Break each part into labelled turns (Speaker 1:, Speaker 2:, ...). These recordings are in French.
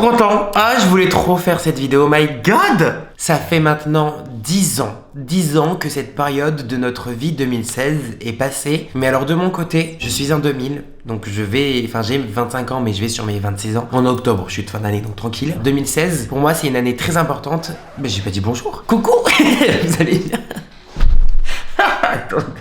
Speaker 1: content. Ah, je voulais trop faire cette vidéo. My God! Ça fait maintenant 10 ans. 10 ans que cette période de notre vie 2016 est passée. Mais alors de mon côté, je suis en 2000. Donc j'ai 25 ans, mais je vais sur mes 26 ans. En octobre, je suis de fin d'année, donc tranquille. 2016, pour moi, c'est une année très importante. Mais j'ai pas dit bonjour. Coucou. Vous allez bien?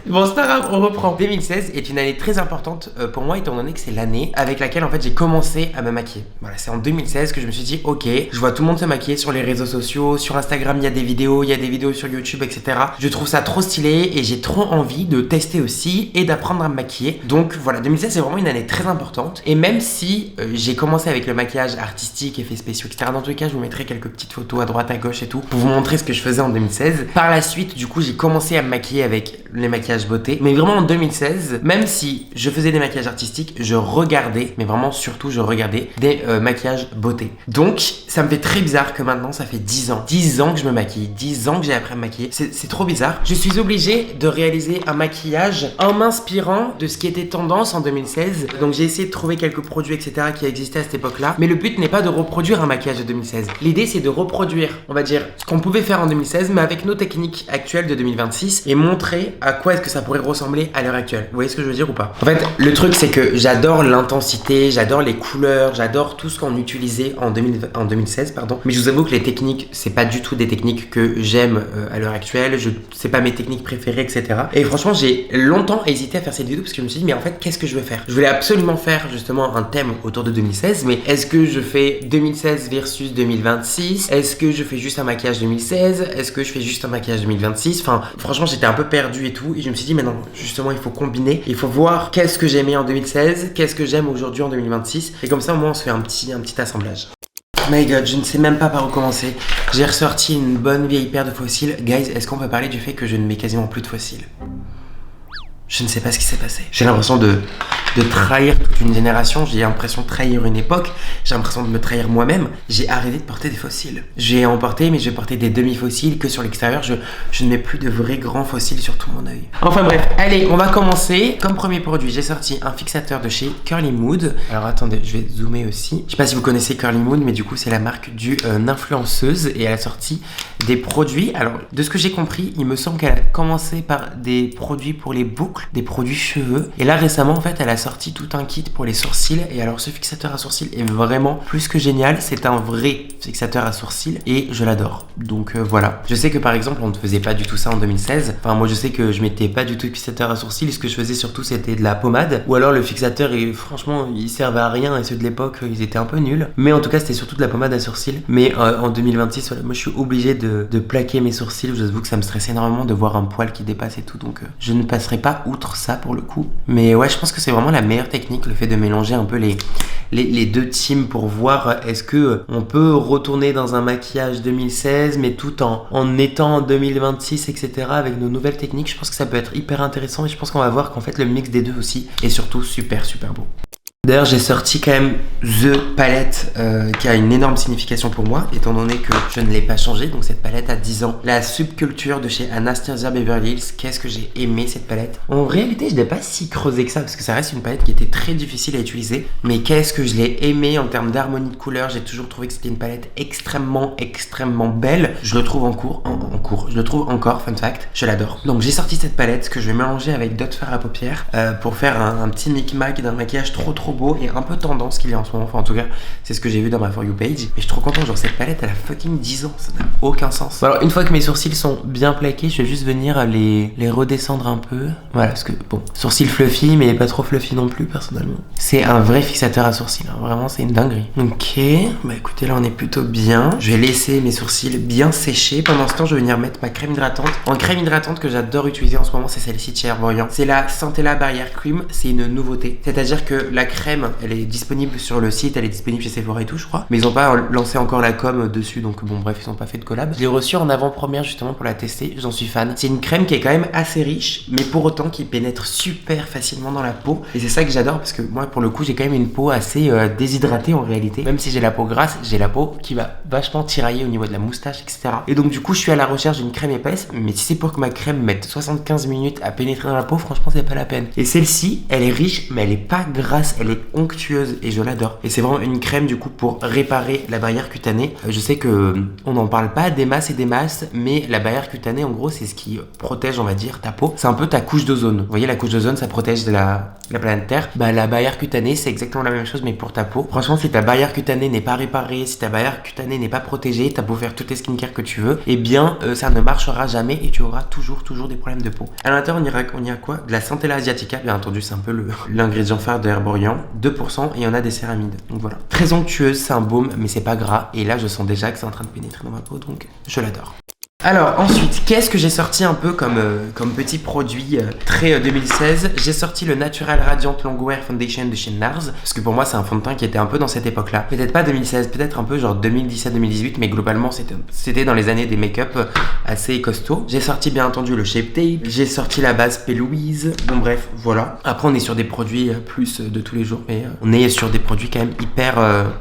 Speaker 1: Bon, c'est pas grave, on reprend. 2016 est une année très importante pour moi, étant donné que c'est l'année avec laquelle en fait j'ai commencé à me maquiller. Voilà, c'est en 2016 que je me suis dit, ok, je vois tout le monde se maquiller sur les réseaux sociaux, sur Instagram il y a des vidéos sur YouTube, etc. Je trouve ça trop stylé et j'ai trop envie de tester aussi et d'apprendre à me maquiller. Donc voilà, 2016 c'est vraiment une année très importante. Et même si j'ai commencé avec le maquillage artistique, effets spéciaux, etc. Dans tous les cas, je vous mettrai quelques petites photos à droite, à gauche et tout pour vous montrer ce que je faisais en 2016. Par la suite, du coup, j'ai commencé à me maquiller avec les maquillages beauté, mais vraiment en 2016, même si je faisais des maquillages artistiques, je regardais, mais vraiment surtout je regardais des maquillages beauté. Donc ça me fait très bizarre que maintenant ça fait 10 ans que je me maquille, 10 ans que j'ai appris à me maquiller, c'est trop bizarre. Je suis obligée de réaliser un maquillage en m'inspirant de ce qui était tendance en 2016, donc j'ai essayé de trouver quelques produits etc qui existaient à cette époque là, mais le but n'est pas de reproduire un maquillage de 2016, l'idée c'est de reproduire, on va dire, ce qu'on pouvait faire en 2016 mais avec nos techniques actuelles de 2026 et montrer à quoi est-ce que ça pourrait ressembler à l'heure actuelle. Vous voyez ce que je veux dire ou pas? En fait, le truc c'est que j'adore l'intensité, j'adore les couleurs, j'adore tout ce qu'on utilisait en 2016, pardon. Mais je vous avoue que les techniques, c'est pas du tout des techniques que j'aime à l'heure actuelle. C'est pas mes techniques préférées, etc. Et franchement, j'ai longtemps hésité à faire cette vidéo parce que je me suis dit, mais en fait, qu'est-ce que je veux faire? Je voulais absolument faire justement un thème autour de 2016, mais est-ce que je fais 2016 versus 2026? Est-ce que je fais juste un maquillage 2016? Est-ce que je fais juste un maquillage 2026? Enfin, franchement, j'étais un peu perdu et tout. Et je me suis dit, mais non, justement, il faut combiner. Il faut voir qu'est-ce que j'aimais en 2016, qu'est-ce que j'aime aujourd'hui en 2026. Et comme ça, au moins, on se fait un petit assemblage. My God, je ne sais même pas par où commencer. J'ai ressorti une bonne vieille paire de fossiles. Guys, est-ce qu'on peut parler du fait que je ne mets quasiment plus de fossiles? Je ne sais pas ce qui s'est passé. J'ai l'impression de trahir toute une génération. J'ai l'impression de trahir une époque. J'ai l'impression de me trahir moi-même. J'ai arrêté de porter des fossiles. J'ai en porté, mais je vais porter des demi-fossiles que sur l'extérieur. Je ne mets plus de vrais grands fossiles sur tout mon œil. Enfin bref, allez, on va commencer. Comme premier produit, j'ai sorti un fixateur de chez Curly Mood. Alors attendez, je vais zoomer aussi. Je sais pas si vous connaissez Curly Mood, mais du coup, c'est la marque d'une influenceuse et elle a sorti des produits. Alors, de ce que j'ai compris, il me semble qu'elle a commencé par des produits pour les boucles, des produits cheveux. Et là, récemment, en fait, elle a sorti tout un kit pour les sourcils. Et alors, ce fixateur à sourcils est vraiment plus que génial. C'est un vrai fixateur à sourcils et je l'adore. Donc voilà. Je sais que par exemple, on ne faisait pas du tout ça en 2016. Enfin, moi, je sais que je mettais pas du tout de fixateur à sourcils. Ce que je faisais surtout, c'était de la pommade. Ou alors, le fixateur, et franchement, il servait à rien. Et ceux de l'époque, ils étaient un peu nuls. Mais en tout cas, c'était surtout de la pommade à sourcils. Mais en 2026, voilà, moi, je suis obligé de plaquer mes sourcils. Je vous avoue que ça me stresse énormément de voir un poil qui dépasse et tout. Donc, je ne passerai pas outre ça pour le coup. Mais ouais, je pense que c'est vraiment la meilleure technique, le fait de mélanger un peu les deux teams pour voir est-ce que on peut retourner dans un maquillage 2016 mais tout en étant en 2026 etc. avec nos nouvelles techniques. Je pense que ça peut être hyper intéressant et je pense qu'on va voir qu'en fait le mix des deux aussi est surtout super beau. D'ailleurs, j'ai sorti quand même The Palette qui a une énorme signification pour moi, étant donné que je ne l'ai pas changée. Donc cette palette a 10 ans. La Subculture de chez Anastasia Beverly Hills. Qu'est-ce que j'ai aimé cette palette. En réalité, je l'ai pas si creusé que ça, parce que ça reste une palette qui était très difficile à utiliser. Mais qu'est-ce que je l'ai aimé en termes d'harmonie de couleurs. J'ai toujours trouvé que c'était une palette extrêmement belle. Je le trouve en cours. Je le trouve encore, fun fact. Je l'adore. Donc j'ai sorti cette palette que je vais mélanger avec d'autres fards à paupières pour faire un petit micmac d'un maquillage trop beau et un peu tendance qu'il y a en ce moment. Enfin, en tout cas, c'est ce que j'ai vu dans ma For You page. Et je suis trop content. Genre, cette palette, elle a fucking 10 ans. Ça n'a aucun sens. Bon, alors, une fois que mes sourcils sont bien plaqués, je vais juste venir les redescendre un peu. Voilà, parce que bon, sourcils fluffy, mais pas trop fluffy non plus, personnellement. C'est un vrai fixateur à sourcils. Hein. Vraiment, c'est une dinguerie. Ok. Bah, écoutez, là, on est plutôt bien. Je vais laisser mes sourcils bien sécher. Pendant ce temps, je vais venir mettre ma crème hydratante. En crème hydratante que j'adore utiliser en ce moment, c'est celle-ci de chez Herborian. C'est la Centella Barrière Cream. C'est une nouveauté. C'est-à-dire que la crème, elle est disponible sur le site, elle est disponible chez Sephora et tout, je crois. Mais ils ont pas lancé encore la com dessus, donc bon, bref, ils ont pas fait de collab. Je l'ai reçue en avant-première justement pour la tester, j'en suis fan. C'est une crème qui est quand même assez riche, mais pour autant qui pénètre super facilement dans la peau. Et c'est ça que j'adore parce que moi, pour le coup, j'ai quand même une peau assez déshydratée en réalité. Même si j'ai la peau grasse, j'ai la peau qui va vachement tirailler au niveau de la moustache, etc. Et donc, du coup, je suis à la recherche d'une crème épaisse, mais si c'est pour que ma crème mette 75 minutes à pénétrer dans la peau, franchement, c'est pas la peine. Et celle-ci, elle est riche, mais elle est pas grasse, elle est onctueuse et je l'adore. Et c'est vraiment une crème du coup pour réparer la barrière cutanée. Je sais que on n'en parle pas des masses et des masses, mais la barrière cutanée en gros c'est ce qui protège, on va dire, ta peau. C'est un peu ta couche d'ozone. Vous voyez, la couche d'ozone ça protège de la planète Terre. Bah la barrière cutanée c'est exactement la même chose mais pour ta peau. Franchement, si ta barrière cutanée n'est pas réparée, si ta barrière cutanée n'est pas protégée, t'as beau faire toutes les skincare que tu veux, eh bien ça ne marchera jamais et tu auras toujours des problèmes de peau. À l'intérieur on y a quoi? De la Centella asiatica, bien entendu, c'est un peu l'ingrédient phare de Herborian, 2% et on a des céramides. Donc voilà. Très onctueuse, c'est un baume mais c'est pas gras et là je sens déjà que c'est en train de pénétrer dans ma peau donc je l'adore. Alors ensuite, qu'est-ce que j'ai sorti un peu comme petit produit très 2016? J'ai sorti le Natural Radiant Longwear Foundation de chez NARS, parce que pour moi c'est un fond de teint qui était un peu dans cette époque-là. Peut-être pas 2016, peut-être un peu genre 2017-2018, mais globalement c'était dans les années des make-up assez costauds. J'ai sorti bien entendu le Shape Tape, j'ai sorti la base P. Louise, bon bref, voilà. Après on est sur des produits plus de tous les jours, mais on est sur des produits quand même hyper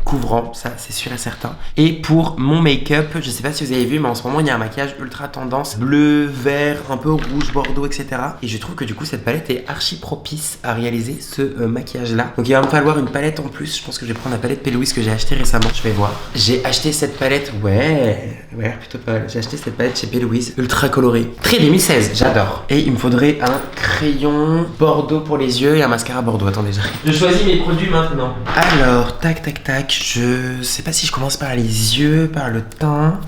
Speaker 1: couvrants, ça c'est sûr et certain. Et pour mon make-up, je sais pas si vous avez vu, mais en ce moment il y a un maquillage ultra tendance, bleu, vert, un peu rouge, bordeaux, etc. Et je trouve que du coup cette palette est archi propice à réaliser ce maquillage là. Donc il va me falloir une palette en plus. Je pense que je vais prendre la palette P. Louise que j'ai acheté récemment. Je vais voir. J'ai acheté cette palette, ouais, plutôt pas mal. J'ai acheté cette palette chez P. Louise, ultra colorée. Très 2016, j'adore. Et il me faudrait un crayon bordeaux pour les yeux et un mascara bordeaux. Attendez, j'arrive. Je choisis mes produits maintenant. Alors, tac. Je sais pas si je commence par les yeux, par le teint.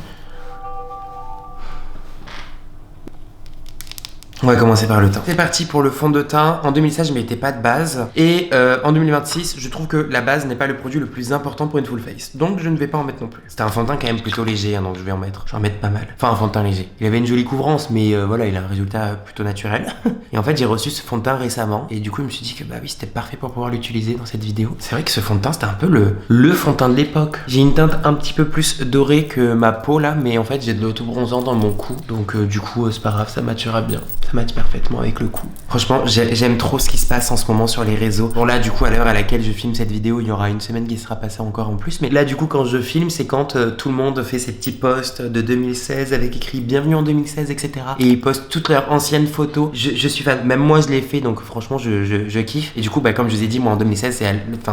Speaker 1: On va commencer par le teint. C'est parti pour le fond de teint. En 2016, je mettais pas de base. Et en 2026, je trouve que la base n'est pas le produit le plus important pour une full face. Donc je ne vais pas en mettre non plus. C'était un fond de teint quand même plutôt léger, hein, donc je vais en mettre. Je vais en mettre pas mal. Enfin, un fond de teint léger. Il avait une jolie couvrance, mais voilà, il a un résultat plutôt naturel. Et en fait, j'ai reçu ce fond de teint récemment. Et du coup, je me suis dit que bah oui, c'était parfait pour pouvoir l'utiliser dans cette vidéo. C'est vrai que ce fond de teint, c'était un peu le fond de teint de l'époque. J'ai une teinte un petit peu plus dorée que ma peau là, mais en fait, j'ai de l'auto-bronzant dans mon cou. Donc du coup, c'est pas grave, ça matchera bien. Ça match parfaitement avec le cou. Franchement, j'aime trop ce qui se passe en ce moment sur les réseaux. Bon là, du coup, à l'heure à laquelle je filme cette vidéo, il y aura une semaine qui sera passée encore en plus. Mais là, du coup, quand je filme, c'est quand tout le monde fait ses petits posts de 2016 avec écrit Bienvenue en 2016, etc. Et ils postent toutes leurs anciennes photos. Je suis fan. Même moi, je l'ai fait, donc franchement, je kiffe. Et du coup, bah, comme je vous ai dit, moi en 2016,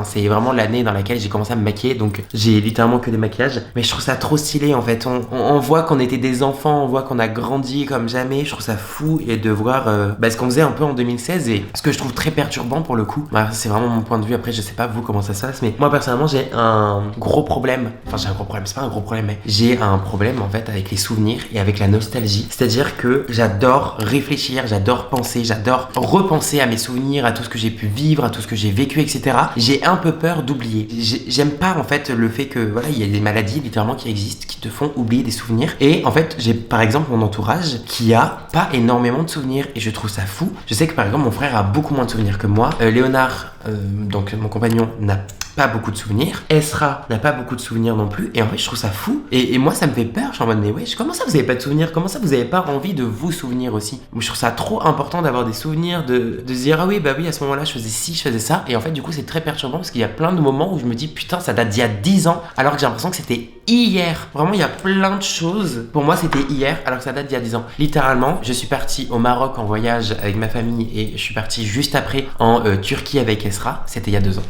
Speaker 1: c'est vraiment l'année dans laquelle j'ai commencé à me maquiller. Donc j'ai littéralement que des maquillages. Mais je trouve ça trop stylé en fait. On voit qu'on était des enfants, on voit qu'on a grandi comme jamais. Je trouve ça fou et de voir ce qu'on faisait un peu en 2016 et ce que je trouve très perturbant pour le coup. Bah, c'est vraiment mon point de vue. Après, je sais pas vous comment ça se passe, mais moi personnellement, j'ai un gros problème. Enfin, j'ai un gros problème. C'est pas un gros problème, mais j'ai un problème en fait avec les souvenirs et avec la nostalgie. C'est-à-dire que j'adore réfléchir, j'adore penser, j'adore repenser à mes souvenirs, à tout ce que j'ai pu vivre, à tout ce que j'ai vécu, etc. J'ai un peu peur d'oublier. J'aime pas en fait le fait que voilà, il y a des maladies littéralement qui existent, qui te font oublier des souvenirs. Et en fait, j'ai par exemple mon entourage qui a pas énormément de souvenirs et je trouve ça fou. Je sais que par exemple mon frère a beaucoup moins de souvenirs que moi. Léonard, donc mon compagnon, n'a pas beaucoup de souvenirs. Esra n'a pas beaucoup de souvenirs non plus. Et en fait, je trouve ça fou. Et moi, ça me fait peur. Je suis en mode, mais wesh, comment ça vous avez pas de souvenirs? Comment ça vous avez pas envie de vous souvenir aussi? Moi, je trouve ça trop important d'avoir des souvenirs, de se dire, ah oui, bah oui, à ce moment-là, je faisais ci, je faisais ça. Et en fait, du coup, c'est très perturbant parce qu'il y a plein de moments où je me dis, putain, ça date d'il y a 10 ans, alors que j'ai l'impression que c'était hier. Vraiment, il y a plein de choses. Pour moi, c'était hier, alors que ça date d'il y a 10 ans. Littéralement, je suis parti au Maroc en voyage avec ma famille et je suis parti juste après en Turquie avec Esra. C'était il y a 2 ans.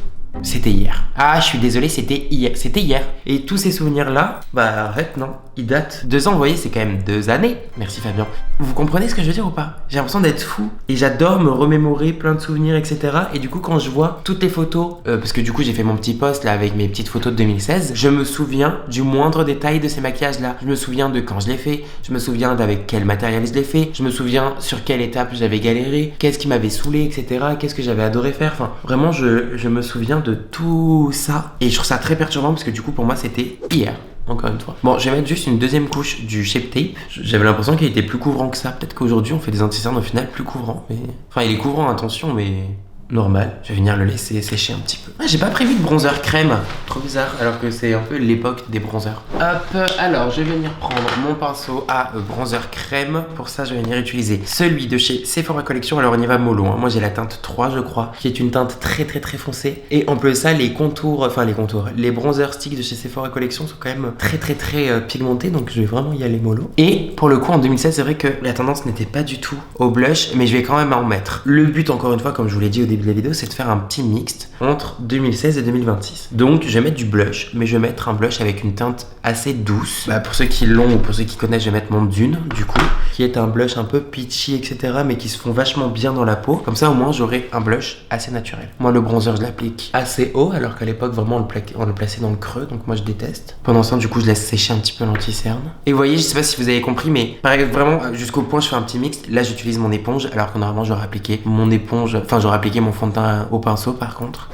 Speaker 1: C'était hier. Ah, je suis désolé, c'était hier. C'était hier. Et tous ces souvenirs-là, bah arrête, non. Ils datent. 2 ans, vous voyez, c'est quand même 2 années. Merci Fabien. Vous comprenez ce que je veux dire ou pas? J'ai l'impression d'être fou. Et j'adore me remémorer plein de souvenirs, etc. Et du coup, quand je vois toutes les photos, parce que du coup, j'ai fait mon petit post là avec mes petites photos de 2016, je me souviens du moindre détail de ces maquillages-là. Je me souviens de quand je l'ai fait. Je me souviens d'avec quel matériel je l'ai fait. Je me souviens sur quelle étape j'avais galéré. Qu'est-ce qui m'avait saoulé, etc. Qu'est-ce que j'avais adoré faire. Enfin, vraiment, je me souviens de tout ça et je trouve ça très perturbant parce que du coup pour moi c'était hier, encore une fois. Bon, je vais mettre juste une deuxième couche du Shape Tape. J'avais l'impression qu'il était plus couvrant que ça. Peut-être qu'aujourd'hui on fait des anti-cernes au final plus couvrants, mais enfin il est couvrant, attention, mais normal. Je vais venir le laisser sécher un petit peu. Ah, j'ai pas prévu de bronzer crème. Trop bizarre, alors que c'est un peu l'époque des bronzers. Hop, alors je vais venir prendre mon pinceau à bronzer crème. Pour ça, je vais venir utiliser celui de chez Sephora Collection. Alors on y va mollo, hein. Moi j'ai la teinte 3, je crois, qui est une teinte très foncée. Et en plus de ça, les bronzer sticks de chez Sephora Collection sont quand même très pigmentés. Donc je vais vraiment y aller mollo. Et pour le coup, en 2016, c'est vrai que la tendance n'était pas du tout au blush, mais je vais quand même en mettre. Le but, encore une fois, comme je vous l'ai dit au début début de la vidéo, c'est de faire un petit mixte entre 2016 et 2026. Donc je vais mettre du blush, mais je vais mettre un blush avec une teinte assez douce. Pour ceux qui l'ont ou pour ceux qui connaissent, je vais mettre mon Dune, du coup, qui est un blush un peu peachy, etc., mais qui se font vachement bien dans la peau. Comme ça, au moins, j'aurai un blush assez naturel. Moi, le bronzer, je l'applique assez haut, alors qu'à l'époque, vraiment, on le plaçait dans le creux, donc moi, je déteste. Pendant ce temps, du coup, je laisse sécher un petit peu l'anti-cerne. Et vous voyez, je sais pas si vous avez compris, mais pareil, vraiment, jusqu'au point, je fais un petit mix. Là, j'utilise mon éponge, alors que normalement, j'aurais appliqué mon éponge, j'aurais appliqué mon fond de teint au pinceau, par contre.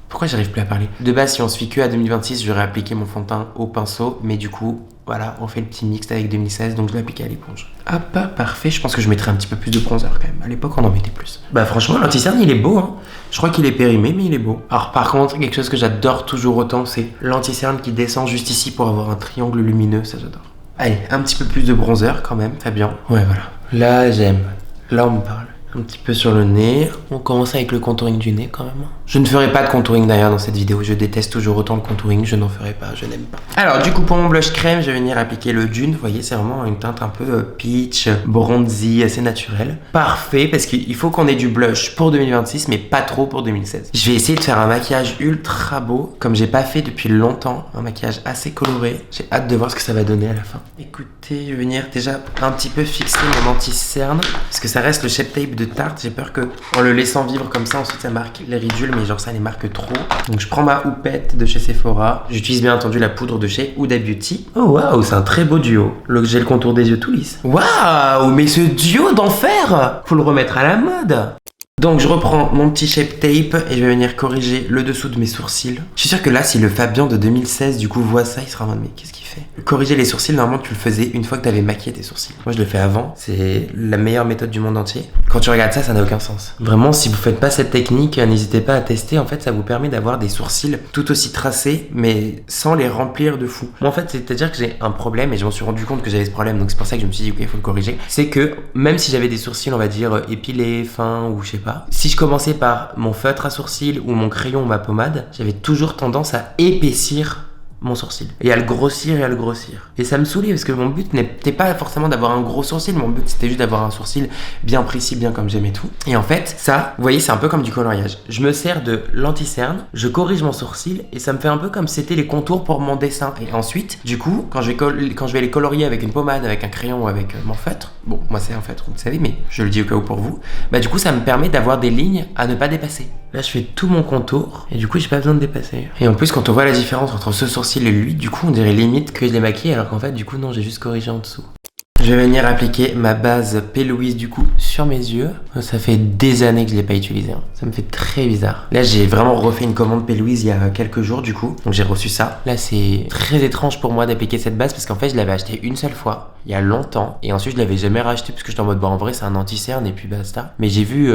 Speaker 1: Pourquoi j'arrive plus à parler? De base, si on se fie que à 2026, j'aurais appliqué mon fond de teint au pinceau, mais du coup, voilà, on fait le petit mix avec 2016, donc je l'ai appliqué à l'éponge. Ah, pas parfait, je pense que je mettrais un petit peu plus de bronzer quand même. À l'époque, on en mettait plus. Franchement, l'anti-cerne, il est beau, hein. Je crois qu'il est périmé, mais il est beau. Alors, par contre, quelque chose que j'adore toujours autant, c'est l'anti-cerne qui descend juste ici pour avoir un triangle lumineux, ça j'adore. Allez, un petit peu plus de bronzer quand même, Fabien. Ouais, voilà. Là, j'aime. Là, on me parle. Un petit peu sur le nez. On commence avec le contouring du nez quand même. Je ne ferai pas de contouring d'ailleurs dans cette vidéo. Je déteste toujours autant le contouring. Je n'en ferai pas. Je n'aime pas. Alors du coup pour mon blush crème, je vais venir appliquer le Dune. Vous voyez, c'est vraiment une teinte un peu peach, bronzy, assez naturelle. Parfait parce qu'il faut qu'on ait du blush pour 2026 mais pas trop pour 2016. Je vais essayer de faire un maquillage ultra beau comme j'ai pas fait depuis longtemps. Un maquillage assez coloré. J'ai hâte de voir ce que ça va donner à la fin. Écoutez, je vais venir déjà un petit peu fixer mon anti-cerne parce que ça reste le Shape Tape de Tarte. J'ai peur que en le laissant vivre comme ça, ensuite ça marque les ridules, mais genre ça les marque trop. Donc je prends ma houppette de chez Sephora. J'utilise bien entendu la poudre de chez Huda Beauty. Oh waouh, c'est un très beau duo. J'ai le contour des yeux tout lisse. Waouh, mais ce duo d'enfer, faut le remettre à la mode. Donc je reprends mon petit Shape Tape et je vais venir corriger le dessous de mes sourcils. Je suis sûr que là, si le Fabien de 2016 du coup voit ça, il sera en mode mais qu'est-ce qu'il fait? Corriger les sourcils, normalement tu le faisais une fois que tu avais maquillé tes sourcils. Moi je le fais avant, c'est la meilleure méthode du monde entier. Quand tu regardes ça, ça n'a aucun sens. Vraiment, si vous faites pas cette technique, n'hésitez pas à tester. En fait, ça vous permet d'avoir des sourcils tout aussi tracés, mais sans les remplir de fou. Moi en fait, c'est-à-dire que j'ai un problème et je m'en suis rendu compte que j'avais ce problème, donc c'est pour ça que je me suis dit ok, il faut le corriger. C'est que même si j'avais des sourcils, on va dire épilés, fins ou je sais pas, si je commençais par mon feutre à sourcils ou mon crayon ou ma pommade, j'avais toujours tendance à épaissir mon sourcil et à le grossir et à le grossir. Et ça me saoulait parce que mon but n'était pas forcément d'avoir un gros sourcil, mon but c'était juste d'avoir un sourcil bien précis, bien comme j'aimais tout. Et en fait, ça, vous voyez, c'est un peu comme du coloriage. Je me sers de l'anti-cerne, je corrige mon sourcil et ça me fait un peu comme si c'était les contours pour mon dessin. Et ensuite, du coup, quand je vais les colorier avec une pommade, avec un crayon ou avec mon feutre, bon, moi c'est un feutre, vous le savez, mais je le dis au cas où pour vous, du coup ça me permet d'avoir des lignes à ne pas dépasser. Là, je fais tout mon contour et du coup, j'ai pas besoin de dépasser. Et en plus, quand on voit la différence entre ce sourcil et lui, du coup, on dirait limite que je l'ai maquillé alors qu'en fait, du coup, non, j'ai juste corrigé en dessous. Je vais venir appliquer ma base P. Louise du coup sur mes yeux. Ça fait des années que je l'ai pas utilisé. Ça me fait très bizarre. Là, j'ai vraiment refait une commande P. Louise il y a quelques jours du coup. Donc j'ai reçu ça. Là, c'est très étrange pour moi d'appliquer cette base parce qu'en fait, je l'avais acheté une seule fois il y a longtemps et ensuite je l'avais jamais racheté parce que j'étais en mode en vrai c'est un anti-cerne et puis basta. Mais j'ai vu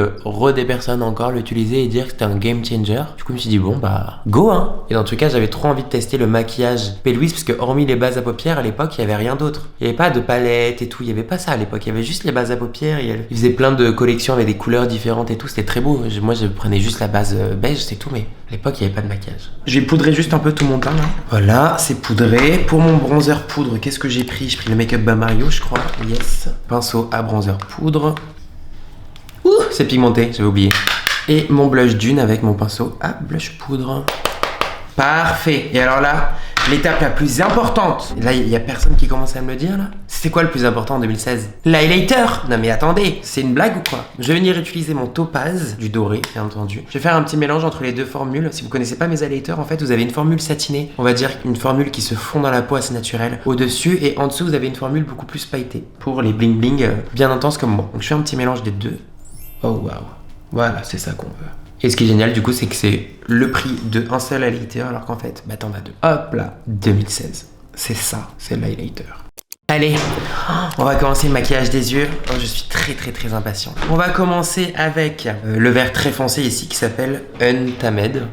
Speaker 1: des personnes encore l'utiliser et dire que c'était un game changer. Du coup, je me suis dit bon go hein. Et dans tout cas, j'avais trop envie de tester le maquillage P. Louise parce que hormis les bases à paupières à l'époque, il y avait rien d'autre. Il y avait pas de palette et tout, il y avait pas ça à l'époque, il y avait juste les bases à paupières, ils faisaient plein de collections avec des couleurs différentes et tout, c'était très beau. Moi je prenais juste la base beige, c'est tout, mais à l'époque il y avait pas de maquillage. Je vais poudrer juste un peu tout mon teint là. Voilà, c'est poudré. Pour mon bronzer poudre, qu'est-ce que j'ai pris? J'ai pris le Make Up by Mario, je crois. Yes. Pinceau à bronzer poudre. Ouh, c'est pigmenté, j'avais oublié. Et mon blush Dune avec mon pinceau à blush poudre. Parfait. Et alors là, l'étape la plus importante. Là, il y a personne qui commence à me le dire là. C'était quoi le plus important en 2016? L'highlighter. Non mais attendez, c'est une blague ou quoi? Je vais venir utiliser mon topaz, du doré bien entendu. Je vais faire un petit mélange entre les deux formules. Si vous connaissez pas mes highlighters, en fait, vous avez une formule satinée. On va dire une formule qui se fond dans la peau assez naturelle au-dessus et en dessous, vous avez une formule beaucoup plus pailletée pour les bling bling bien intenses comme moi. Donc je fais un petit mélange des deux. Oh waouh. Voilà, c'est ça qu'on veut. Et ce qui est génial du coup, c'est que c'est le prix de un seul highlighter alors qu'en fait, t'en as deux. Hop là, 2016. C'est ça, c'est l'highlighter. Allez, on va commencer le maquillage des yeux. Oh, je suis très impatient. On va commencer avec le vert très foncé ici qui s'appelle Untamed.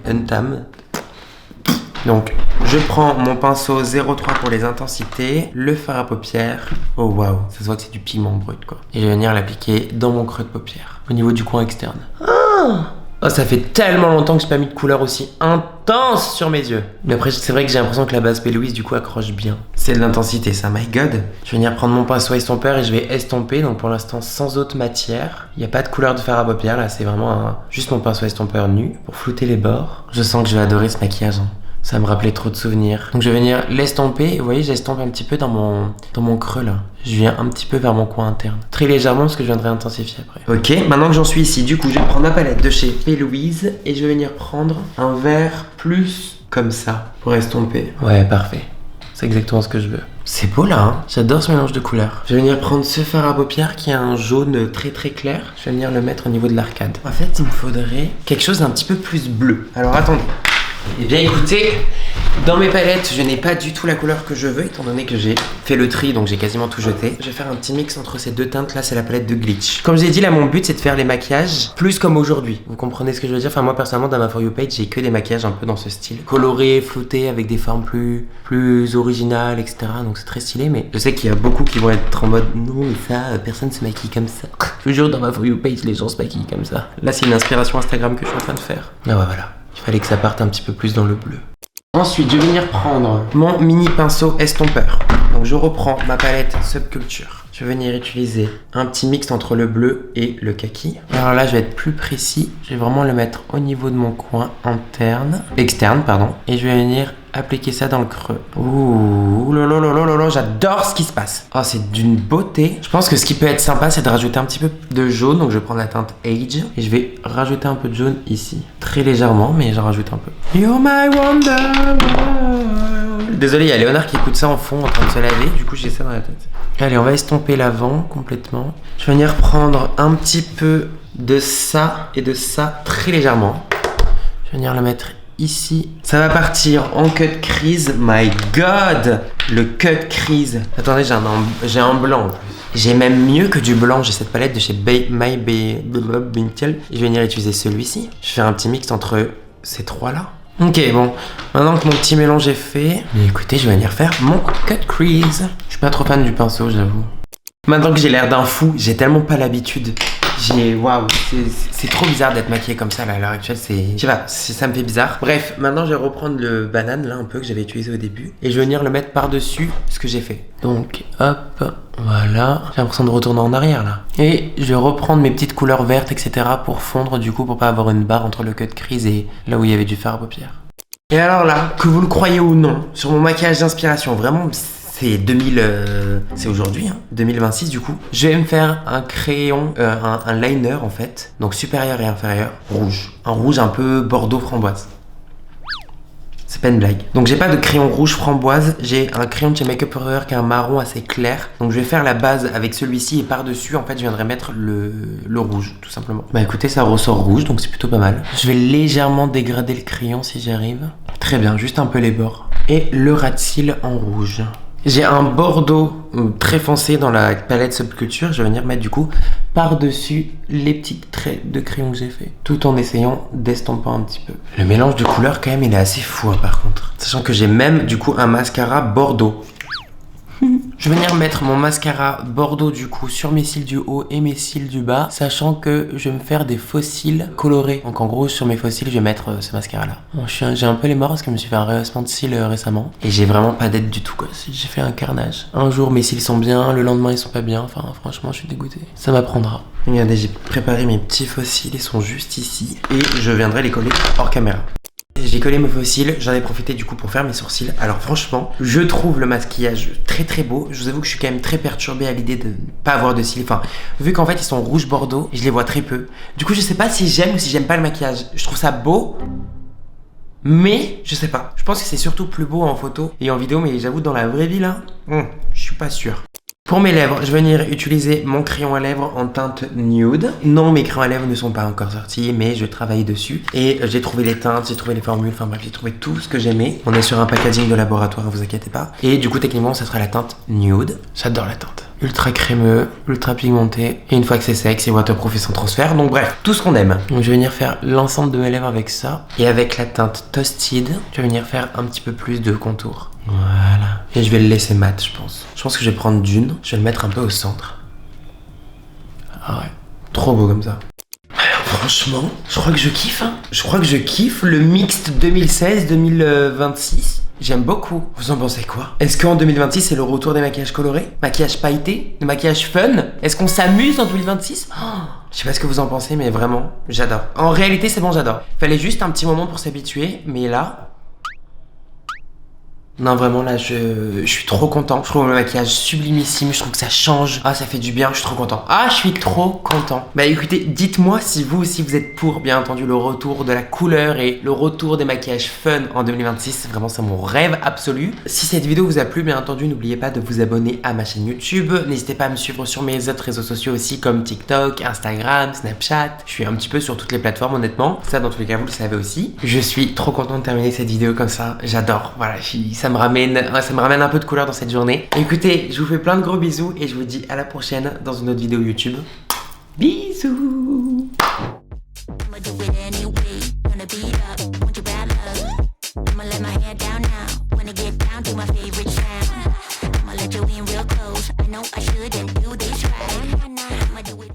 Speaker 1: Donc, je prends mon pinceau 03 pour les intensités, le fard à paupières. Oh waouh, ça se voit que c'est du pigment brut quoi. Et je vais venir l'appliquer dans mon creux de paupière, au niveau du coin externe. Oh, ça fait tellement longtemps que j'ai pas mis de couleur aussi intense sur mes yeux. Mais après, c'est vrai que j'ai l'impression que la base P. Louise, du coup, accroche bien. C'est de l'intensité, ça, my god. Je vais venir prendre mon pinceau estompeur et je vais estomper. Donc, pour l'instant, sans autre matière. Il n'y a pas de couleur de fard à paupières, là. C'est vraiment juste mon pinceau estompeur nu pour flouter les bords. Je sens que je vais adorer ce maquillage, hein. Ça va me rappelait trop de souvenirs. Donc je vais venir l'estomper. Vous voyez, j'estompe un petit peu dans mon creux là. Je viens un petit peu vers mon coin interne. Très légèrement parce que je viendrai intensifier après. Ok, maintenant que j'en suis ici, du coup, je vais prendre ma palette de chez P. Louise et je vais venir prendre un vert plus comme ça pour estomper. Ouais, parfait. C'est exactement ce que je veux. C'est beau là, hein. J'adore ce mélange de couleurs. Je vais venir prendre ce fard à paupières qui a un jaune très très clair. Je vais venir le mettre au niveau de l'arcade. En fait, il me faudrait quelque chose d'un petit peu plus bleu. Alors attendez. Eh bien écoutez, dans mes palettes, je n'ai pas du tout la couleur que je veux, étant donné que j'ai fait le tri, donc j'ai quasiment tout jeté. Je vais faire un petit mix entre ces deux teintes, là c'est la palette de Glitch. Comme j'ai dit, là mon but c'est de faire les maquillages plus comme aujourd'hui. Vous comprenez ce que je veux dire? Enfin moi personnellement dans ma For You page, j'ai que des maquillages un peu dans ce style. Colorés, floutés, avec des formes plus originales, etc. Donc c'est très stylé, mais je sais qu'il y a beaucoup qui vont être en mode non mais ça, personne se maquille comme ça. Je vous jure, dans ma For You page, les gens se maquillent comme ça. Là c'est une inspiration Instagram que je suis en train de faire. Ah ouais voilà. Il fallait que ça parte un petit peu plus dans le bleu. Ensuite, je vais venir prendre mon mini pinceau estompeur. Donc je reprends ma palette Subculture. Je vais venir utiliser un petit mix entre le bleu et le kaki. Et alors là, je vais être plus précis. Je vais vraiment le mettre au niveau de mon coin externe, pardon. Et je vais venir appliquer ça dans le creux. Ouh là là là là là, j'adore ce qui se passe. Oh, c'est d'une beauté. Je pense que ce qui peut être sympa, c'est de rajouter un petit peu de jaune. Donc je vais prendre la teinte Age et je vais rajouter un peu de jaune ici. Très légèrement, mais j'en rajoute un peu. You're my wonder. Désolé, il y a Léonard qui écoute ça en fond en train de se laver. Du coup, j'ai ça dans la tête. Allez, on va estomper l'avant complètement. Je vais venir prendre un petit peu de ça et de ça très légèrement. Je vais venir le mettre ici. Ça va partir en cut crease. My god! Le cut crease. Attendez, j'ai un blanc en plus. J'ai même mieux que du blanc. J'ai cette palette de chez My Bintel. Je vais venir utiliser celui-ci. Je vais faire un petit mix entre ces trois-là. Ok, bon, maintenant que mon petit mélange est fait, écoutez, je vais venir faire mon cut crease. Je suis pas trop fan du pinceau, j'avoue. Maintenant que j'ai l'air d'un fou, j'ai tellement pas l'habitude. Waouh, c'est trop bizarre d'être maquillée comme ça là, à l'heure actuelle, je sais pas, ça me fait bizarre. Bref, maintenant je vais reprendre le banane là un peu que j'avais utilisé au début et je vais venir le mettre par-dessus ce que j'ai fait. Donc hop, voilà, j'ai l'impression de retourner en arrière là. Et je vais reprendre mes petites couleurs vertes etc pour fondre du coup pour pas avoir une barre entre le cut crease et là où il y avait du fard à paupières. Et alors là, que vous le croyez ou non, sur mon maquillage d'inspiration, vraiment c'est aujourd'hui, hein, 2026 du coup. Je vais me faire un crayon, un liner en fait, donc supérieur et inférieur, rouge. Un rouge un peu bordeaux framboise. C'est pas une blague. Donc j'ai pas de crayon rouge framboise, j'ai un crayon de chez Makeup Forever qui est un marron assez clair. Donc je vais faire la base avec celui-ci et par-dessus en fait je viendrai mettre le rouge tout simplement. Bah écoutez, ça ressort rouge donc c'est plutôt pas mal. Je vais légèrement dégrader le crayon si j'y arrive. Très bien, juste un peu les bords. Et le ras de cils en rouge. J'ai un bordeaux très foncé dans la palette Subculture. Je vais venir mettre du coup par-dessus les petits traits de crayon que j'ai fait, tout en essayant d'estomper un petit peu. Le mélange de couleurs quand même il est assez fou hein, par contre. Sachant que j'ai même du coup un mascara bordeaux. Je vais venir mettre mon mascara bordeaux du coup sur mes cils du haut et mes cils du bas, sachant que je vais me faire des faux cils colorés. Donc en gros sur mes faux cils je vais mettre ce mascara là. Bon, j'ai un peu les morts parce que je me suis fait un rehaussement de cils récemment et j'ai vraiment pas d'aide du tout quoi. J'ai fait un carnage. Un jour mes cils sont bien, le lendemain ils sont pas bien. Enfin franchement je suis dégoûté. Ça m'apprendra. Regardez, j'ai préparé mes petits faux cils, ils sont juste ici et je viendrai les coller hors caméra. J'ai collé mes faux cils, j'en ai profité du coup pour faire mes sourcils. Alors franchement, je trouve le maquillage très très beau. Je vous avoue que je suis quand même très perturbé à l'idée de ne pas avoir de cils. Enfin, vu qu'en fait ils sont rouge bordeaux, et je les vois très peu. Du coup je sais pas si j'aime ou si j'aime pas le maquillage. Je trouve ça beau, mais je sais pas. Je pense que c'est surtout plus beau en photo et en vidéo, mais j'avoue dans la vraie vie là, je suis pas sûr. Pour mes lèvres, je vais venir utiliser mon crayon à lèvres en teinte nude. Non, mes crayons à lèvres ne sont pas encore sortis, mais je travaille dessus. Et j'ai trouvé les teintes, j'ai trouvé les formules, enfin bref, j'ai trouvé tout ce que j'aimais. On est sur un packaging de laboratoire, vous inquiétez pas. Et du coup, techniquement, ça sera la teinte nude. J'adore la teinte. Ultra crémeux, ultra pigmenté. Et une fois que c'est sec, c'est waterproof et sans transfert. Donc bref, tout ce qu'on aime. Donc je vais venir faire l'ensemble de mes lèvres avec ça. Et avec la teinte Toasted, je vais venir faire un petit peu plus de contour. Voilà. Et je vais le laisser mat, je pense. Je pense que je vais prendre d'une. Je vais le mettre un peu au centre. Ah ouais. Trop beau comme ça. Alors, Franchement, je crois que je kiffe, hein. Je crois que je kiffe le mixte 2016-2026. J'aime beaucoup. Vous en pensez quoi? Est-ce qu'en 2026, c'est le retour des maquillages colorés? Maquillage pailleté? Des maquillages fun? Est-ce qu'on s'amuse en 2026? Je sais pas ce que vous en pensez, mais vraiment, j'adore. En réalité, c'est bon, j'adore. Fallait juste un petit moment pour s'habituer, mais là... Non, vraiment, là, je suis trop content. Je trouve le maquillage sublimissime. Je trouve que ça change. Ah, ça fait du bien. Je suis trop content. Ah, je suis trop content. Bah, écoutez, dites-moi si vous aussi vous êtes pour, bien entendu, le retour de la couleur et le retour des maquillages fun en 2026. Vraiment, c'est mon rêve absolu. Si cette vidéo vous a plu, bien entendu, n'oubliez pas de vous abonner à ma chaîne YouTube. N'hésitez pas à me suivre sur mes autres réseaux sociaux aussi, comme TikTok, Instagram, Snapchat. Je suis un petit peu sur toutes les plateformes, honnêtement. Ça, dans tous les cas, vous le savez aussi. Je suis trop content de terminer cette vidéo comme ça. J'adore. Voilà, ça me ramène un peu de couleur dans cette journée. Écoutez, je vous fais plein de gros bisous et je vous dis à la prochaine dans une autre vidéo YouTube. Bisous. I know I shouldn't do this right. I'ma do it.